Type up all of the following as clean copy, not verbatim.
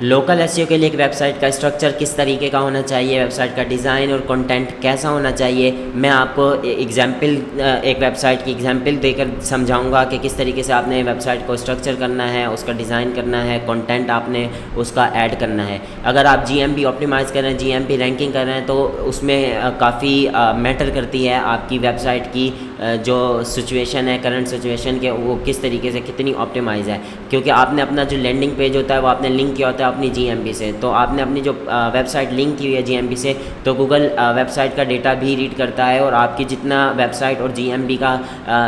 Local SEO के लिए एक वेबसाइट का स्ट्रक्चर किस तरीके का होना चाहिए, वेबसाइट का डिज़ाइन और कंटेंट कैसा होना चाहिए, मैं आपको एक वेबसाइट की एग्जांपल देकर समझाऊंगा कि किस तरीके से आपने वेबसाइट को स्ट्रक्चर करना है, उसका डिज़ाइन करना है, कंटेंट आपने उसका ऐड करना है। अगर आप जीएमपी ऑप्टिमाइज़ कर रहे हैं, जीएमपी रैंकिंग कर रहे हैं, तो उसमें काफ़ी मैटर करती है आपकी वेबसाइट की जो सिचुएशन है, करंट सिचुएशन के वो किस तरीके से कितनी ऑप्टिमाइज़ है। क्योंकि आपने अपना जो लैंडिंग पेज होता है वो आपने लिंक किया होता है अपनी जीएमपी से, तो आपने अपनी जो वेबसाइट लिंक की हुई है जीएमपी से, तो गूगल वेबसाइट का डेटा भी रीड करता है और आपकी जितना वेबसाइट और जीएमपी का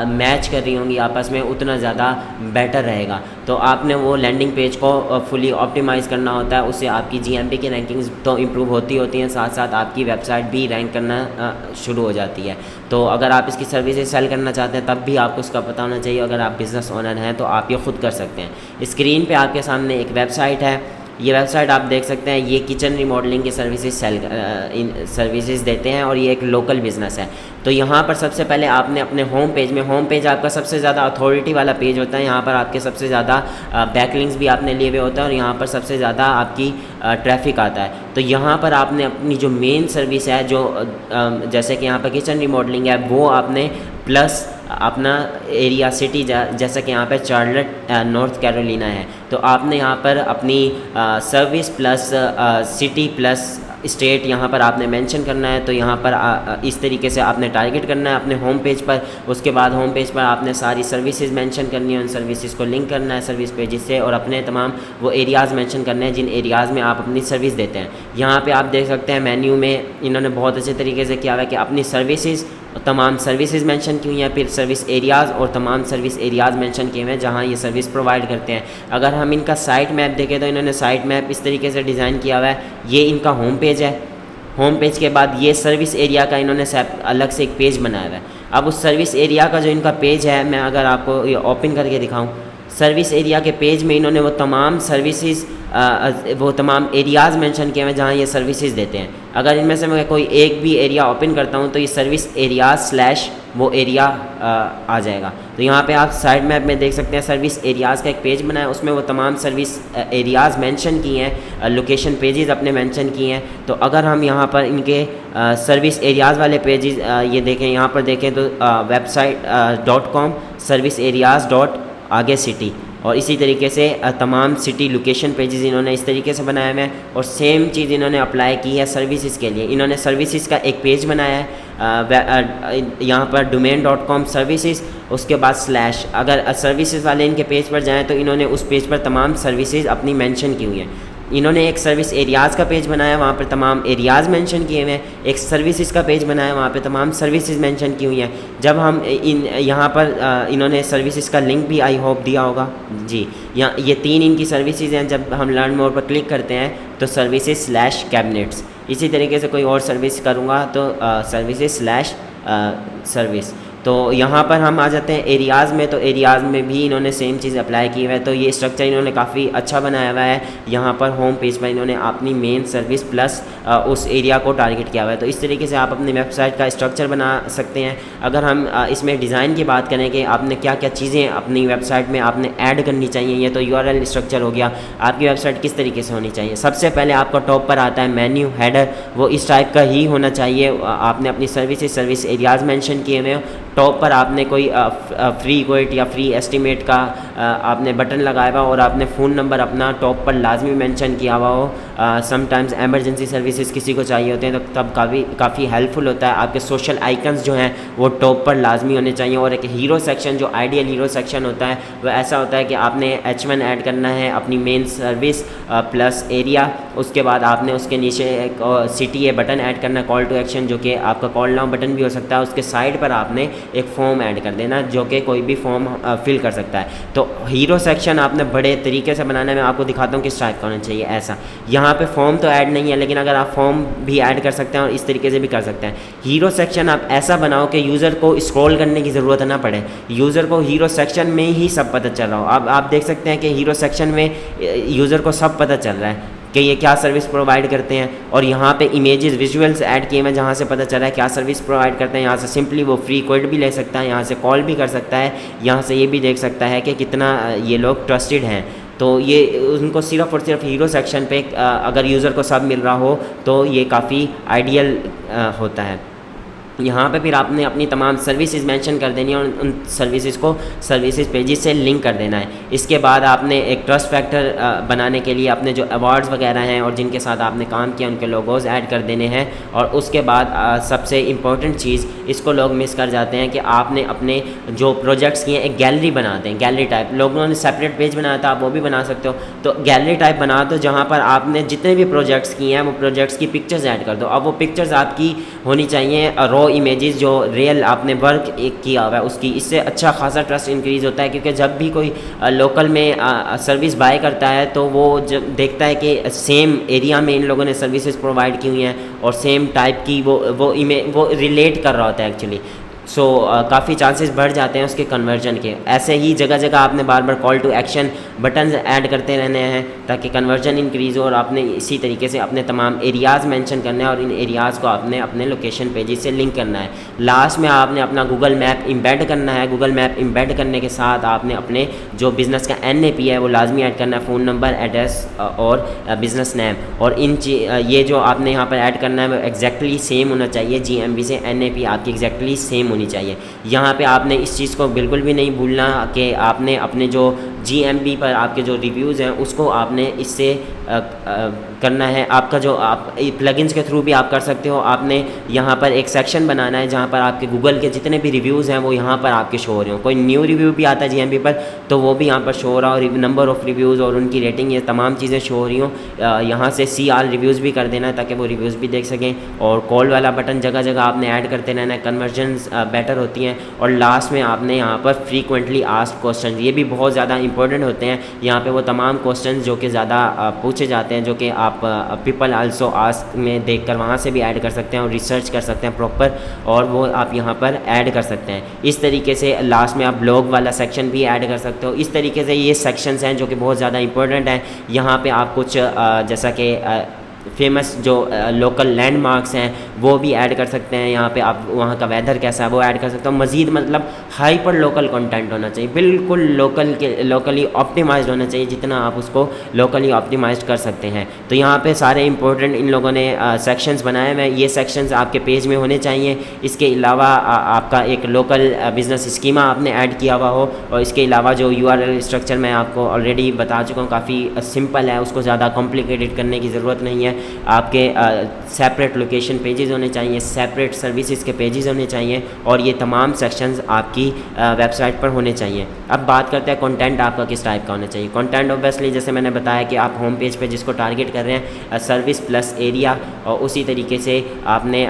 मैच कर रही होंगी आपस में उतना ज़्यादा बेटर रहेगा। तो आपने वो लैंडिंग पेज को फुली ऑप्टिमाइज़ करना होता है, उससे आपकी जीएमपी की रैंकिंग्स तो इम्प्रूव होती हैं, साथ साथ आपकी वेबसाइट भी रैंक करना शुरू हो जाती है। तो अगर आप इसकी सर्विसेज सेल करना चाहते हैं तब भी आपको इसका पता होना चाहिए। अगर आप बिज़नेस ओनर हैं तो आप ये खुद कर सकते हैं। स्क्रीन पे आपके सामने एक वेबसाइट है, ये वेबसाइट आप देख सकते हैं, ये किचन रिमॉडलिंग की सर्विसेज देते हैं और ये एक लोकल बिज़नेस है। तो यहाँ पर सबसे पहले आपने अपने होम पेज आपका सबसे ज़्यादा अथॉरिटी वाला पेज होता है, यहाँ पर आपके सबसे ज़्यादा बैकलिंक्स भी आपने लिए हुए होते हैं और यहाँ पर सबसे ज़्यादा आपकी ट्रैफिक आता है। तो यहाँ पर आपने अपनी जो मेन सर्विस है, जो जैसे कि यहाँ पर किचन रिमॉडलिंग है, वो आपने प्लस अपना एरिया सिटी, जैसा कि यहाँ पे चार्लट नॉर्थ कैरोलिना है, तो आपने यहाँ पर अपनी service plus city plus state यहाँ पर आपने मेंशन करना है। तो यहाँ पर इस तरीके से आपने टारगेट करना है अपने होम पेज पर। उसके बाद होम पेज पर आपने सारी सर्विसेज मेंशन करनी है, उन सर्विसेज को लिंक करना है सर्विस पेजेस से और अपने तमाम वो एरियाज़ मेंशन करने हैं जिन एरियाज़ में आप अपनी सर्विस देते हैं। यहाँ पे आप देख सकते हैं मेन्यू में इन्होंने बहुत अच्छे तरीके से किया हुआ है कि अपनी सर्विसेज, तमाम सर्विसेज मेंशन की हुई हैं, फिर सर्विस एरियाज़ और तमाम सर्विस एरियाज़ मेंशन किए हुए हैं जहाँ ये सर्विस प्रोवाइड करते हैं। अगर हम इनका साइट मैप देखें तो इन्होंने साइट मैप इस तरीके से डिज़ाइन किया हुआ है। ये इनका होम पेज है, होम पेज के बाद ये सर्विस एरिया का इन्होंने अलग से एक पेज बनाया हुआ है। अब उस सर्विस एरिया का जो इनका पेज है, मैं अगर आपको ये ओपन करके दिखाऊँ, सर्विस एरिया के पेज में इन्होंने वो तमाम सर्विसेज, वो तमाम एरियाज़ मेंशन किए हैं जहाँ ये सर्विसेज देते हैं। अगर इनमें से मैं कोई एक भी एरिया ओपन करता हूँ तो ये सर्विस एरियाज़ स्लैश वो एरिया आ जाएगा। तो यहाँ पे आप साइड मैप में देख सकते हैं सर्विस एरियाज़ का एक पेज बनाया है, उसमें वो तमाम सर्विस एरियाज़ मेंशन किए हैं, लोकेशन पेजेस अपने मेंशन किए हैं। तो अगर हम यहाँ पर इनके सर्विस एरियाज़ वाले पेजेस ये देखें, यहाँ पर देखें तो website.com सर्विस एरियाज़ डॉट आगे सिटी, और इसी तरीके से तमाम सिटी लोकेशन पेजेस इन्होंने इस तरीके से बनाए हुए हैं। और सेम चीज़ इन्होंने अप्लाई की है सर्विसेज के लिए। इन्होंने सर्विसेज का एक पेज बनाया है, यहाँ पर domain.com सर्विसेज, उसके बाद स्लैश। अगर सर्विसेज वाले इनके पेज पर जाएं तो इन्होंने उस पेज पर तमाम सर्विसेज अपनी मेंशन की हुई हैं। इन्होंने एक सर्विस एरियाज़ का पेज बनाया, वहाँ पर तमाम एरियाज़ मेंशन किए हुए हैं। एक सर्विसेज का पेज बनाया, वहाँ पे तमाम सर्विसेज मेंशन की हुई हैं। जब हम यहाँ पर इन्होंने सर्विसेज का लिंक भी आई होप दिया होगा जी, यहाँ ये 3 इनकी सर्विसेज हैं। जब हम लर्न मोर पर क्लिक करते हैं तो सर्विसेज स्लैश कैबिनेट्स, इसी तरीके से कोई और सर्विस करूँगा तो सर्विसेज स्लैश सर्विस। तो यहाँ पर हम आ जाते हैं एरियाज़ में, तो एरियाज़ में भी इन्होंने सेम चीज़ अप्लाई की हुआ है। तो ये स्ट्रक्चर इन्होंने काफ़ी अच्छा बनाया हुआ है। यहाँ पर होम पेज पर इन्होंने अपनी मेन सर्विस प्लस उस एरिया को टारगेट किया हुआ है। तो इस तरीके से आप अपनी वेबसाइट का स्ट्रक्चर बना सकते हैं। अगर हम इसमें डिज़ाइन की बात करें कि आपने क्या क्या चीज़ें अपनी वेबसाइट में आपने ऐड करनी चाहिए, ये तो URL स्ट्रक्चर हो गया। आपकी वेबसाइट किस तरीके से होनी चाहिए, सबसे पहले आपका टॉप पर आता है मेन्यू हेडर, वो इस टाइप का ही होना चाहिए। आपने अपनी सर्विस एरियाज़ मेंशन किए हुए, टॉप पर आपने कोई फ्री क्विट या फ्री एस्टीमेट का आपने बटन लगाया हुआ और आपने फ़ोन नंबर अपना टॉप पर लाजमी मेंशन किया हुआ हो। समटाइम्स एमरजेंसी सर्विसेज किसी को चाहिए होते हैं तो तब काफ़ी हेल्पफुल होता है। आपके सोशल आइकन्स जो हैं वो टॉप पर लाजमी होने चाहिए। और एक हीरो सेक्शन, जो आइडियल हीरो सेक्शन होता है वो ऐसा होता है कि आपने H1 ऐड करना है अपनी मेन सर्विस प्लस एरिया, उसके बाद आपने उसके नीचे एक CTA बटन ऐड करना है, कॉल टू एक्शन, जो कि आपका कॉल नाउ बटन भी हो सकता है। उसके साइड पर आपने एक फॉर्म ऐड कर देना जो कि कोई भी फॉर्म फिल कर सकता है। तो हीरो सेक्शन आपने बड़े तरीके से बनाना है, मैं आपको दिखाता हूँ किस टाइप का होना चाहिए। ऐसा यहाँ पे फॉर्म तो ऐड नहीं है, लेकिन अगर आप फॉर्म भी ऐड कर सकते हैं और इस तरीके से भी कर सकते हैं। हीरो सेक्शन आप ऐसा बनाओ कि यूज़र को स्क्रॉल करने की ज़रूरत ना पड़े, यूज़र को हीरो सेक्शन में ही सब पता चल रहा हो। अब आप देख सकते हैं कि हीरो सेक्शन में यूज़र को सब पता चल रहा है कि ये क्या सर्विस प्रोवाइड करते हैं। और यहाँ पे इमेजेस विजुअल्स ऐड किए हैं जहाँ से पता चला है क्या सर्विस प्रोवाइड करते हैं। यहाँ से सिंपली वो फ्री कोड भी ले सकता है, यहाँ से कॉल भी कर सकता है, यहाँ से ये भी देख सकता है कि कितना ये लोग ट्रस्टेड हैं। तो ये उनको सिर्फ़ और सिर्फ हीरो सेक्शन पे अगर यूज़र को सब मिल रहा हो तो ये काफ़ी आइडियल होता है। यहाँ पे फिर आपने अपनी तमाम सर्विसेज मेंशन कर देनी है और उन सर्विसेज को सर्विसेज पेजेस से लिंक कर देना है। इसके बाद आपने एक ट्रस्ट फैक्टर बनाने के लिए अपने जो अवार्ड्स वगैरह हैं और जिनके साथ आपने काम किया उनके लोगोज़ ऐड कर देने हैं। और उसके बाद सबसे इम्पॉर्टेंट चीज़, इसको लोग मिस कर जाते हैं कि आपने अपने जो प्रोजेक्ट्स किए एक गैलरी बनाते हैं, गैलरी टाइप। लोगों ने सेपरेट पेज बनाया था, आप वो भी बना सकते हो। तो गैलरी टाइप बना दो जहाँ पर आपने जितने भी प्रोजेक्ट्स किए हैं वो प्रोजेक्ट्स की पिक्चर्स ऐड कर दो। अब वो पिक्चर्स आपकी होनी चाहिए रॉ इमेजेस जो रियल आपने वर्क एक किया हुआ है उसकी। इससे अच्छा खासा ट्रस्ट इंक्रीज़ होता है, क्योंकि जब भी कोई लोकल में सर्विस बाय करता है तो वो जब देखता है कि सेम एरिया में इन लोगों ने सर्विसेज प्रोवाइड की हुई हैं और सेम टाइप की वो रिलेट कर रहा होता है एक्चुअली। सो काफ़ी चांसेस बढ़ जाते हैं उसके कन्वर्जन के। ऐसे ही जगह जगह आपने बार बार call to action buttons add करते रहने हैं ताकि कन्वर्जन इंक्रीज़ हो। और आपने इसी तरीके से अपने तमाम एरियाज़ मेंशन करने हैं और इन एरियाज़ को आपने अपने लोकेशन पेजेस से लिंक करना है। लास्ट में आपने अपना गूगल मैप इम्बेड करना है। गूगल मैप इम्बेड करने के साथ आपने अपने जो बिज़नेस का NAP है वो लाजमी ऐड करना है, फ़ोन नंबर, एड्रेस और बिज़नेस नेम। और ये जो आपने यहाँ पर ऐड करना है वो एग्जैक्टली सेम होना चाहिए। GMB से NAP आपकी एग्जैक्टली सेम होनी चाहिए। यहाँ पे आपने इस चीज़ को बिल्कुल भी नहीं भूलना कि आपने अपने जो GMB पर आपके जो रिव्यूज़ हैं उसको आपने इससे करना है। आपका जो आप प्लगइन्स के थ्रू भी आप कर सकते हो। आपने यहाँ पर एक सेक्शन बनाना है जहाँ पर आपके गूगल के जितने भी रिव्यूज़ हैं वो यहाँ पर आपके शो हो रहे हो। कोई न्यू रिव्यू भी आता है GMB पर तो वो भी यहाँ पर शो हो रहा हो, नंबर ऑफ़ रिव्यूज़ और उनकी रेटिंग, ये तमाम चीज़ें शो हो रही हों। यहाँ से CR रिव्यूज़ भी कर देना है ताकि वो रिव्यूज़ भी देख सकें। और कॉल वाला बटन जगह जगह आपने ऐड करते रहना है, कन्वर्जन्स बेटर होती हैं। और लास्ट में आपने यहाँ पर फ्रीक्वेंटली आस्क्ड क्वेश्चन, ये भी बहुत ज़्यादा इंपॉर्टेंट होते हैं। यहाँ पे वो तमाम क्वेश्चन जो कि ज़्यादा पूछे जाते हैं, जो कि आप पीपल आल्सो आस्क में देखकर वहाँ से भी ऐड कर सकते हैं और रिसर्च कर सकते हैं प्रॉपर, और वो आप यहाँ पर ऐड कर सकते हैं। इस तरीके से लास्ट में आप ब्लॉग वाला सेक्शन भी ऐड कर सकते हो। इस तरीके से ये सेक्शंस हैं जो कि बहुत ज़्यादा इंपॉर्टेंट हैं। यहाँ पे आप कुछ जैसा कि फेमस जो लोकल लैंडमार्क्स हैं वो भी ऐड कर सकते हैं। यहाँ पे आप वहाँ का वेदर कैसा है वो ऐड कर सकते हो। मज़ीद मतलब हाइपर लोकल कंटेंट होना चाहिए, बिल्कुल लोकली ऑप्टिमाइज्ड होना चाहिए, जितना आप उसको लोकली ऑप्टिमाइज्ड कर सकते हैं। तो यहाँ पे सारे इंपॉर्टेंट इन लोगों ने सेक्शंस बनाए हुए हैं। ये सेक्शंस आपके पेज में होने चाहिए। इसके अलावा आपका एक लोकल बिज़नेस स्कीमा आपने ऐड किया हुआ हो। और इसके अलावा जो URL स्ट्रक्चर मैं आपको ऑलरेडी बता चुका हूँ, काफ़ी सिंपल है, उसको ज़्यादा कॉम्प्लिकेटेड करने की ज़रूरत नहीं है। आपके सेपरेट लोकेशन पेजेस होने चाहिए, सेपरेट सर्विसेज के पेजेस होने चाहिए और ये तमाम सेक्शंस आपकी वेबसाइट पर होने चाहिए। अब बात करते हैं कंटेंट आपका किस टाइप का होना चाहिए। कंटेंट ऑब्वियसली जैसे मैंने बताया कि आप होम पेज पे जिसको टारगेट कर रहे हैं सर्विस प्लस एरिया, और उसी तरीके से आपने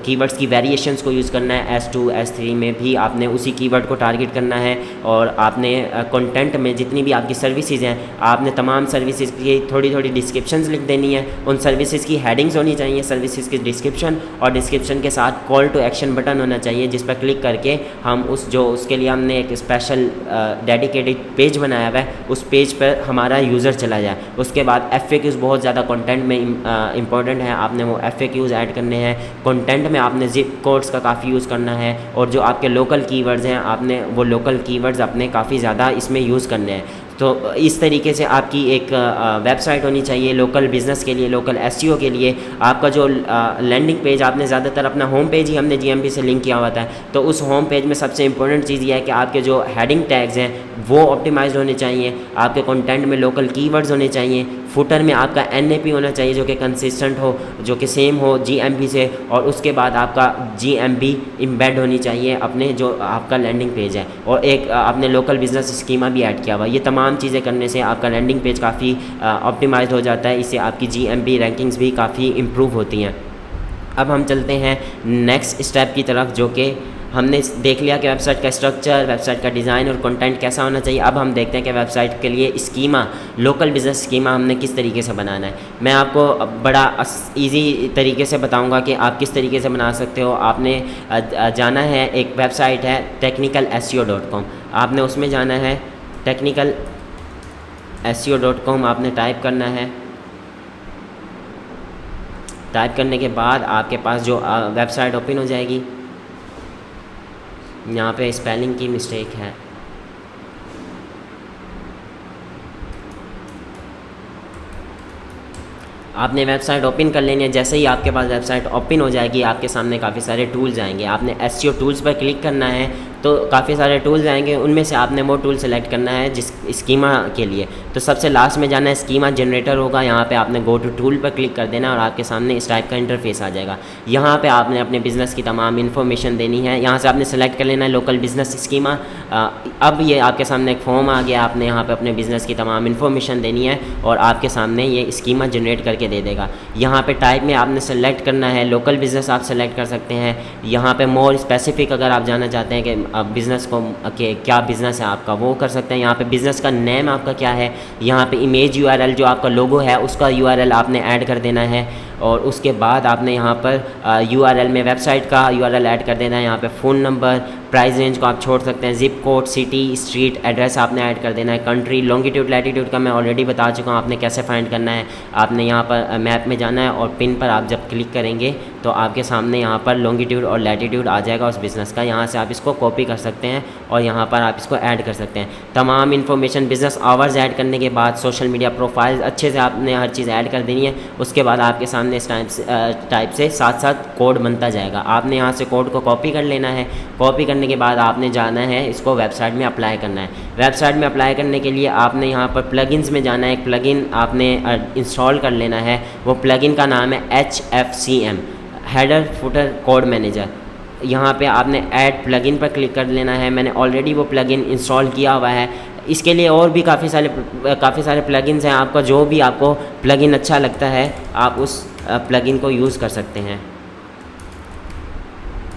कीवर्ड्स की वेरिएशंस को यूज़ करना है। S2 S3 में भी आपने उसी कीवर्ड को टारगेट करना है। और आपने कंटेंट में जितनी भी आपकी सर्विसेज हैं आपने तमाम सर्विसेज की थोड़ी थोड़ी डिस्क्रिप्शंस लिख देनी है। उन सर्विसेज की हेडिंग्स होनी चाहिए, सर्विसेज की डिस्क्रिप्शन, और डिस्क्रिप्शन के साथ कॉल टू एक्शन बटन होना चाहिए जिस पर क्लिक करके हम उसके लिए हमने एक स्पेशल डेडिकेटेड पेज बनाया हुआ है, उस पेज पर हमारा यूज़र चला जाए। उसके बाद FAQs बहुत ज़्यादा कंटेंट में इंपॉर्टेंट है, आपने वो FAQs ऐड करने हैं। कंटेंट में आपने जिप कोड्स का काफ़ी यूज़ करना है, और जो आपके लोकल कीवर्ड्स हैं आपने वो लोकल कीवर्ड्स अपने काफ़ी ज़्यादा इसमें यूज़ करने हैं। तो इस तरीके से आपकी एक वेबसाइट होनी चाहिए लोकल बिज़नेस के लिए, लोकल SEO के लिए। आपका जो लैंडिंग पेज, आपने ज़्यादातर अपना होम पेज ही हमने GMB से लिंक किया हुआ था, तो उस होम पेज में सबसे इंपॉर्टेंट चीज़ ये है कि आपके जो हेडिंग टैग्स हैं वो ऑप्टिमाइज्ड होने चाहिए, आपके कंटेंट में लोकल कीवर्ड्स होने चाहिए, फुटर में आपका NAP होना चाहिए जो कि कंसिस्टेंट हो, जो कि सेम हो GMB से, और उसके बाद आपका GMB इम्बेड होनी चाहिए अपने जो आपका लैंडिंग पेज है, और एक आपने लोकल बिज़नेस स्कीमा भी ऐड किया हुआ। ये तमाम चीज़ें करने से आपका लैंडिंग पेज काफ़ी ऑप्टिमाइज्ड हो जाता है, इससे आपकी GMB रैंकिंग्स भी काफ़ी इम्प्रूव होती हैं। अब हम चलते हैं नेक्स्ट स्टेप की तरफ, जो कि हमने देख लिया कि वेबसाइट का स्ट्रक्चर, वेबसाइट का डिज़ाइन और कंटेंट कैसा होना चाहिए। अब हम देखते हैं कि वेबसाइट के लिए स्कीमा, लोकल बिज़नेस स्कीमा हमने किस तरीके से बनाना है। मैं आपको बड़ा इजी तरीके से बताऊंगा कि आप किस तरीके से बना सकते हो। आपने जाना है, एक वेबसाइट है technicalseo.com, आपने उसमें जाना है technicalseo.com, आपने टाइप करना है। टाइप करने के बाद आपके पास जो वेबसाइट ओपन हो जाएगी। यहाँ पे स्पेलिंग की मिस्टेक है, आपने वेबसाइट ओपन कर लेनी है। जैसे ही आपके पास वेबसाइट ओपन हो जाएगी आपके सामने काफ़ी सारे टूल्स आएंगे। आपने एसईओ टूल्स पर क्लिक करना है तो काफ़ी सारे टूल्स आएंगे, उनमें से आपने वो टूल सेलेक्ट करना है जिस स्कीमा के लिए। तो सबसे लास्ट में जाना है, स्कीमा जनरेटर होगा, यहाँ पे आपने गो टू टूल पर क्लिक कर देना और आपके सामने इस टाइप का इंटरफेस आ जाएगा। यहाँ पे आपने अपने बिज़नेस की तमाम इन्फॉर्मेशन देनी है। यहाँ से आपने सेलेक्ट कर लेना है लोकल बिज़नेस स्कीमा। अब ये आपके सामने एक फॉर्म आ गया, आपने यहाँ पे अपने बिज़नेस की तमाम इन्फॉर्मेशन देनी है और आपके सामने ये स्कीमा जनरेट करके दे देगा। यहाँ पे टाइप में आपने सेलेक्ट करना है, लोकल बिज़नेस आप सेलेक्ट कर सकते हैं। यहाँ पे मोर स्पेसिफिक अगर आप जानना चाहते हैं कि बिज़नेस को कि क्या बिज़नेस है आपका, वो कर सकते हैं। यहाँ पे बिज़नेस का नेम आपका क्या है, यहाँ पे इमेज यूआरएल जो आपका लोगो है उसका यूआरएल आपने ऐड कर देना है और उसके बाद आपने यहाँ पर यूआरएल में वेबसाइट का यूआरएल ऐड कर देना है। यहाँ पे फ़ोन नंबर, प्राइस रेंज को आप छोड़ सकते हैं, zip code, city, street address आपने ऐड कर देना है, कंट्री, लॉन्गिट्यूड, लैटिट्यूड का मैं ऑलरेडी बता चुका हूँ आपने कैसे फाइंड करना है। आपने यहाँ पर मैप में जाना है और पिन पर आप जब क्लिक करेंगे तो आपके सामने यहाँ पर लॉन्गिट्यूड और लैटिट्यूड आ जाएगा उस बिज़नेस का। यहाँ से आप इसको कॉपी कर सकते हैं और यहाँ पर आप इसको ऐड कर सकते हैं। तमाम इन्फॉर्मेशन, बिज़नेस आवर्स ऐड करने के बाद सोशल मीडिया प्रोफाइल अच्छे से आपने हर चीज़ ऐड कर देनी है। उसके बाद आपके सामने इस टाइप से साथ साथ कोड बनता जाएगा। आपने यहाँ से कोड को कॉपी कर लेना है। कॉपी करने के बाद आपने जाना है इसको वेबसाइट में अप्लाई करना है। वेबसाइट में अप्लाई करने के लिए आपने यहाँ पर प्लगइन्स में जाना है। एक प्लगइन आपने इंस्टॉल कर लेना है। वो प्लगइन का नाम है HFCM, header footer code manager. यहाँ पे आपने ऐड प्लगइन पर क्लिक कर लेना है। मैंने ऑलरेडी वो प्लगइन इंस्टॉल किया हुआ है। इसके लिए और भी काफ़ी सारे प्लगइन्स हैं। आपका जो भी आपको प्लगइन अच्छा लगता है आप उस प्लगइन को यूज़ कर सकते हैं।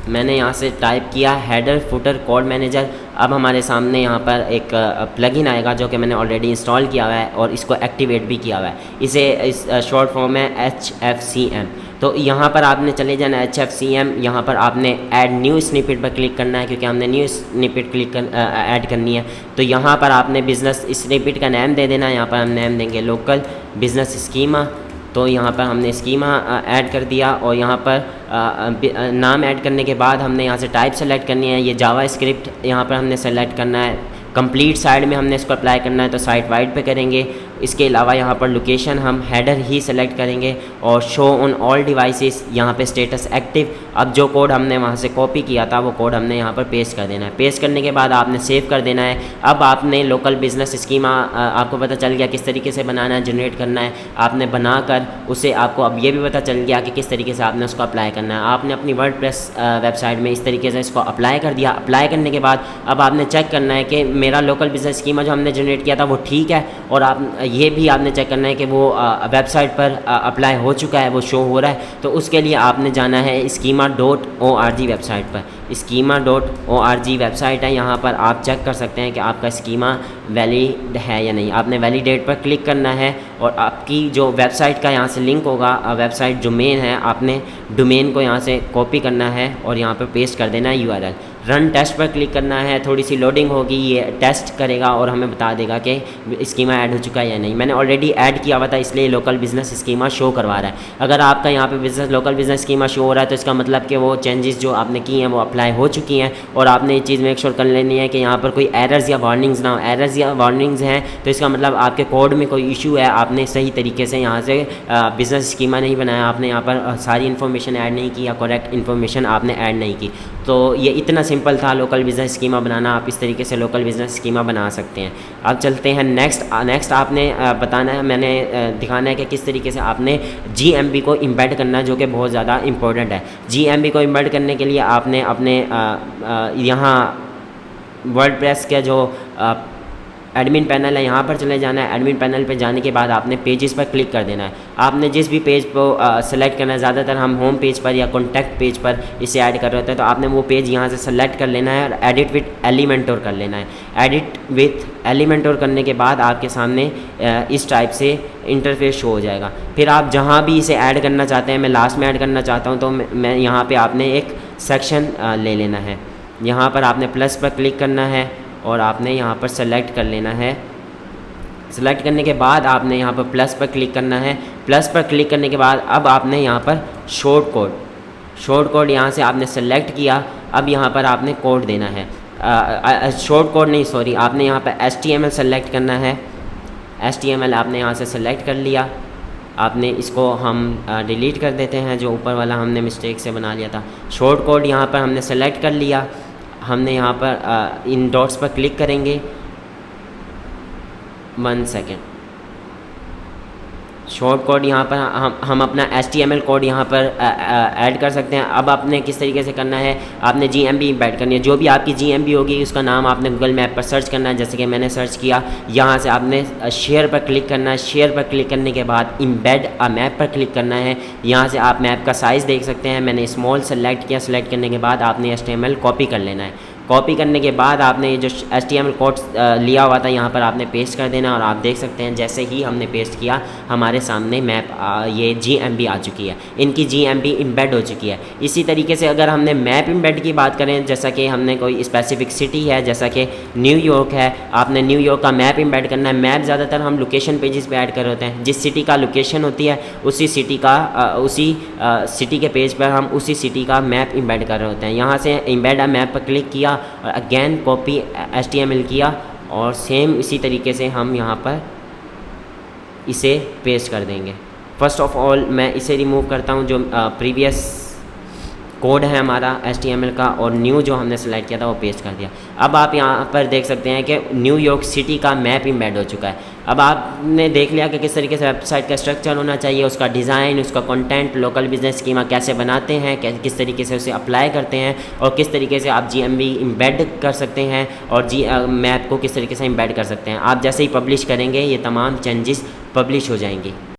मैंने यहाँ से टाइप किया हेडर फुटर कोड मैनेजर। अब हमारे सामने यहाँ पर एक प्लगइन आएगा जो कि मैंने ऑलरेडी इंस्टॉल किया हुआ है और इसको एक्टिवेट भी किया हुआ है। इस शॉर्ट फॉर्म है HFCM। तो यहाँ पर आपने चले जाना HFCM। यहाँ पर आपने ऐड न्यू स्निपेट पर क्लिक करना है क्योंकि हमने न्यू स्निपेट ऐड करनी है। तो यहाँ पर आपने बिज़नेस स्निपेट का नाम दे देना है। यहाँ पर हम नाम देंगे लोकल बिज़नेस स्कीमा। तो यहाँ पर हमने स्कीमा ऐड कर दिया और यहाँ पर नाम ऐड करने के बाद हमने यहाँ से टाइप सेलेक्ट करनी है। ये जावा स्क्रिप्ट यहाँ पर हमने सेलेक्ट करना है। कंप्लीट साइड में हमने इसको अप्लाई करना है तो साइट वाइड पे करेंगे। इसके अलावा यहाँ पर लोकेशन हम हेडर ही सेलेक्ट करेंगे और शो ऑन ऑल डिवाइसेस, यहाँ पे स्टेटस एक्टिव। अब जो कोड हमने वहाँ से कॉपी किया था वो कोड हमने यहाँ पर पेस्ट कर देना है। पेस्ट करने के बाद आपने सेव कर देना है। अब आपने लोकल बिज़नेस स्कीमा आपको पता चल गया किस तरीके से बनाना है, जनरेट करना है। आपने बनाकर उसे आपको अब ये भी पता चल गया कि किस तरीके से आपने उसको अप्लाई करना है। आपने अपनी वर्डप्रेस वेबसाइट में इस तरीके से इसको अप्लाई कर दिया। अप्लाई करने के बाद अब आपने चेक करना है कि मेरा लोकल बिज़नेस स्कीमा जो हमने जनरेट किया था वो ठीक है और आप ये भी आपने चेक करना है कि वो वेबसाइट पर अप्लाई हो चुका है, वो शो हो रहा है। तो उसके लिए आपने जाना है schema.org वेबसाइट पर। schema.org वेबसाइट है, यहाँ पर आप चेक कर सकते हैं कि आपका स्कीमा वैलिड है या नहीं। आपने वैलिडेट पर क्लिक करना है और आपकी जो वेबसाइट का यहाँ से लिंक होगा, वेबसाइट डोमेन है, आपने डोमेन को यहाँ से कॉपी करना है और यहाँ पर पेस्ट कर देना है URL। रन टेस्ट पर क्लिक करना है। थोड़ी सी लोडिंग होगी, ये टेस्ट करेगा और हमें बता देगा कि स्कीमा ऐड हो चुका है या नहीं। मैंने ऑलरेडी ऐड किया हुआ था इसलिए लोकल बिज़नेस स्कीमा शो करवा रहा है। अगर आपका यहाँ पे लोकल बिज़नेस स्कीमा शो हो रहा है तो इसका मतलब कि वो चेंजेस जो आपने की हैं वो अप्लाई हो चुकी हैं और आपने ये चीज़ मेक श्योर कर लेनी है कि यहाँ पर कोई एरर्स या वार्निंग्स ना हो। एरर्स या वार्निंग्स हैं तो इसका मतलब आपके कोड में कोई इशू है, आपने सही तरीके से यहाँ से बिज़नेस स्कीमा नहीं बनाया, आपने यहाँ पर सारी इन्फॉर्मेशन ऐड नहीं की या करेक्ट इन्फॉर्मेशन आपने ऐड नहीं की। तो ये इतना सिंपल था लोकल बिज़नेस स्कीमा बनाना। आप इस तरीके से लोकल बिज़नेस स्कीमा बना सकते हैं। अब चलते हैं नेक्स्ट आपने बताना है, मैंने दिखाना है कि किस तरीके से आपने GMB को इम्बेड करना है जो कि बहुत ज़्यादा इंपॉर्टेंट है। GMB को इम्बेड करने के लिए आपने अपने यहाँ वर्डप्रेस के जो एडमिन पैनल है यहाँ पर चले जाना है। एडमिन पैनल पे जाने के बाद आपने पेजेस पर क्लिक कर देना है। आपने जिस भी पेज को सेलेक्ट करना है, ज़्यादातर हम होम पेज पर या कॉन्टैक्ट पेज पर इसे ऐड कर रहे होते हैं, तो आपने वो पेज यहाँ से सेलेक्ट कर लेना है और एडिट विथ एलिमेंटोर कर लेना है। एडिट विथ एलिमेंटोर करने के बाद आपके सामने इस टाइप से इंटरफेस शो हो जाएगा। फिर आप जहाँ भी इसे ऐड करना चाहते हैं, मैं लास्ट में ऐड करना चाहता हूँ तो मैं यहाँ पर आपने एक सेक्शन ले लेना है। यहाँ पर आपने प्लस पर क्लिक करना है और आपने यहाँ पर सेलेक्ट कर लेना है। सेलेक्ट करने के बाद आपने यहाँ पर प्लस पर क्लिक करना है। प्लस पर क्लिक करने के बाद अब आपने यहाँ पर शॉर्ट कोड यहाँ से आपने सेलेक्ट किया। अब यहाँ पर आपने कोड देना है, शॉर्ट कोड नहीं सॉरी, आपने यहाँ पर HTML सेलेक्ट करना है। HTML आपने यहाँ से सेलेक्ट कर लिया। आपने इसको हम डिलीट कर देते हैं, जो ऊपर वाला हमने मिस्टेक से बना लिया था। शॉर्ट कोड यहाँ पर हमने सेलेक्ट कर लिया, हमने यहाँ पर इन डॉट्स पर क्लिक करेंगे। 1 सेकेंड। शॉर्ट कोड यहाँ पर हम अपना HTML कोड यहाँ पर ऐड कर सकते हैं। अब आपने किस तरीके से करना है, आपने GMB ऐड करनी है। जो भी आपकी GMB होगी उसका नाम आपने गूगल मैप पर सर्च करना है, जैसे कि मैंने सर्च किया। यहाँ से आपने शेयर पर क्लिक करना है। शेयर पर क्लिक करने के बाद इम्बेड अ मैप पर क्लिक करना है। यहाँ से आप मैप का साइज़ देख सकते हैं, मैंने स्मॉल सेलेक्ट किया। सेलेक्ट करने के बाद आपने HTML कॉपी कर लेना है। कॉपी करने के बाद आपने ये जो HTML कोड लिया हुआ था यहाँ पर आपने पेस्ट कर देना, और आप देख सकते हैं जैसे ही हमने पेस्ट किया हमारे सामने मैप ये GMB आ चुकी है, इनकी GMB इम्बेड हो चुकी है। इसी तरीके से अगर हमने मैप इम्बेड की बात करें, जैसा कि हमने कोई स्पेसिफिक सिटी है, जैसा कि न्यूयॉर्क है, आपने न्यूयॉर्क का मैप इम्बेड करना है। मैप ज़्यादातर हम लोकेशन पेजेस पे ऐड कर रहे होते हैं। जिस सिटी का लोकेशन होती है उसी सिटी के पेज पर हम उसी सिटी का मैप इम्बेड कर रहे होते हैं। यहाँ से इम्बेड अ मैप पर क्लिक किया और अगेन कॉपी HTML किया, और सेम इसी तरीके से हम यहाँ पर इसे पेस्ट कर देंगे। फर्स्ट ऑफ ऑल मैं इसे रिमूव करता हूँ, जो प्रीवियस कोड है हमारा HTML का, और न्यू जो हमने सेलेक्ट किया था वो पेस्ट कर दिया। अब आप यहाँ पर देख सकते हैं कि न्यूयॉर्क सिटी का मैप इम्बेड हो चुका है। अब आपने देख लिया कि किस तरीके से वेबसाइट का स्ट्रक्चर होना चाहिए, उसका डिज़ाइन, उसका कंटेंट, लोकल बिजनेस स्कीमा कैसे बनाते हैं, किस तरीके से उसे अप्लाई करते हैं, और किस तरीके से आप GMB इम्बेड कर सकते हैं, और मैप को किस तरीके से इम्बेड कर सकते हैं। आप जैसे ही पब्लिश करेंगे ये तमाम चेंजेस पब्लिश हो जाएंगी।